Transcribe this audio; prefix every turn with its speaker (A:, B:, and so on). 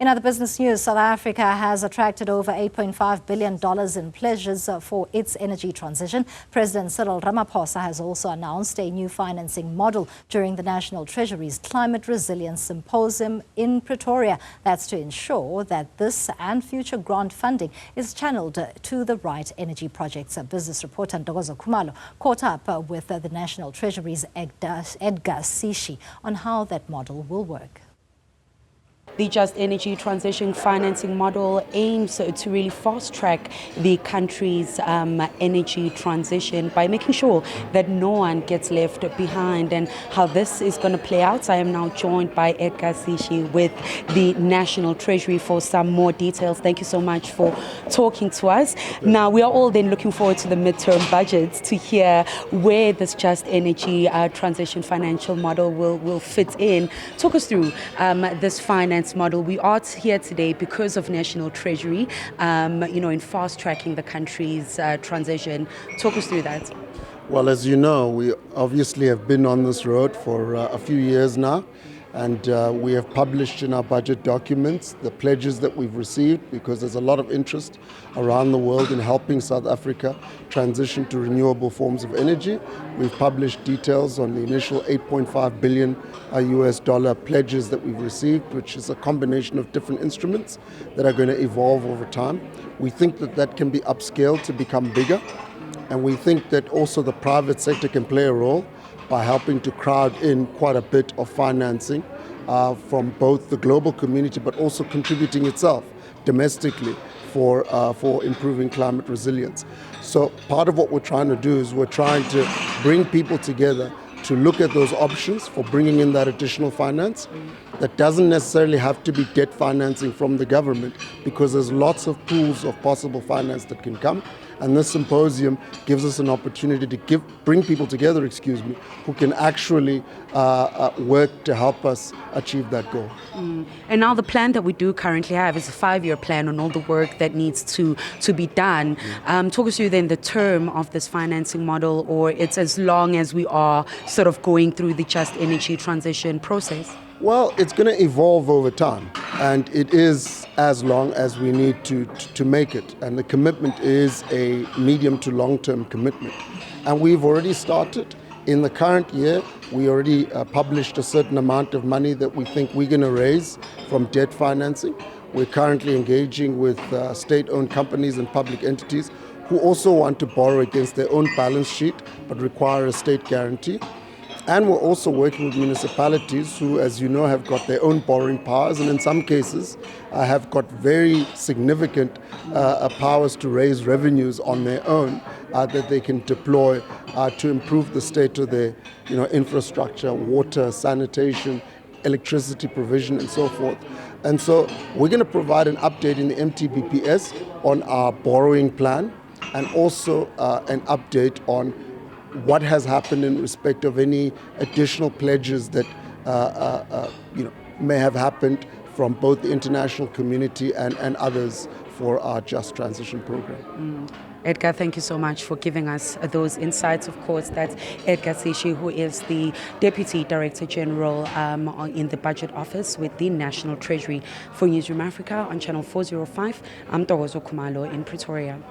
A: In other business news, South Africa has attracted over $8.5 billion in pledges for its energy transition. President Cyril Ramaphosa has also announced a new financing model during the National Treasury's Climate Resilience Symposium in Pretoria. That's to ensure that this and future grant funding is channeled to the right energy projects. Business reporter Ntokozo Khumalo caught up with the National Treasury's Edgar Sishi on how that model will work.
B: The Just Energy Transition Financing Model aims to really fast-track the country's energy transition by making sure that no one gets left behind. And how this is going to play out, I am now joined by Edgar Sishi with the National Treasury for some more details. Thank you so much for talking to us. Now, we are all then looking forward to the midterm budgets to hear where this Just Energy Transition Financial Model will fit in. Talk us through this finance model. We are here today because of National Treasury, in fast-tracking the country's transition. Talk us through that.
C: Well, as you know, we obviously have been on this road for a few years now, and we have published in our budget documents the pledges that we've received, because there's a lot of interest around the world in helping South Africa transition to renewable forms of energy. We've published details on the initial $8.5 billion US dollar pledges that we've received, which is a combination of different instruments that are going to evolve over time. We think that that can be upscaled to become bigger, and we think that also the private sector can play a role by helping to crowd in quite a bit of financing from both the global community, but also contributing itself domestically for improving climate resilience. So part of what we're trying to do is we're trying to bring people together to look at those options for bringing in that additional finance. That doesn't necessarily have to be debt financing from the government, because there's lots of pools of possible finance that can come. And this symposium gives us an opportunity to bring people together, who can actually work to help us achieve that goal.
B: And now the plan that we do currently have is a 5-year plan on all the work that needs to be done. Talk us through then the term of this financing model, or it's as long as we are sort of going through the Just Energy Transition process?
C: Well, it's going to evolve over time, and it is as long as we need to make it. And the commitment is a medium to long-term commitment. And we've already started. In the current year, we already published a certain amount of money that we think we're going to raise from debt financing. We're currently engaging with state-owned companies and public entities who also want to borrow against their own balance sheet but require a state guarantee. And we're also working with municipalities who, as you know, have got their own borrowing powers, and in some cases have got very significant powers to raise revenues on their own that they can deploy to improve the state of their infrastructure, water, sanitation, electricity provision, and so forth. And so we're going to provide an update in the MTBPS on our borrowing plan, and also an update on what has happened in respect of any additional pledges that may have happened from both the international community and others for our Just Transition program.
B: Edgar, thank you so much for giving us those insights. Of course, that's Edgar Sishi, who is the Deputy Director General in the Budget Office with the National Treasury. For Newzroom Afrika on Channel 405, I'm Ntokozo Khumalo in Pretoria.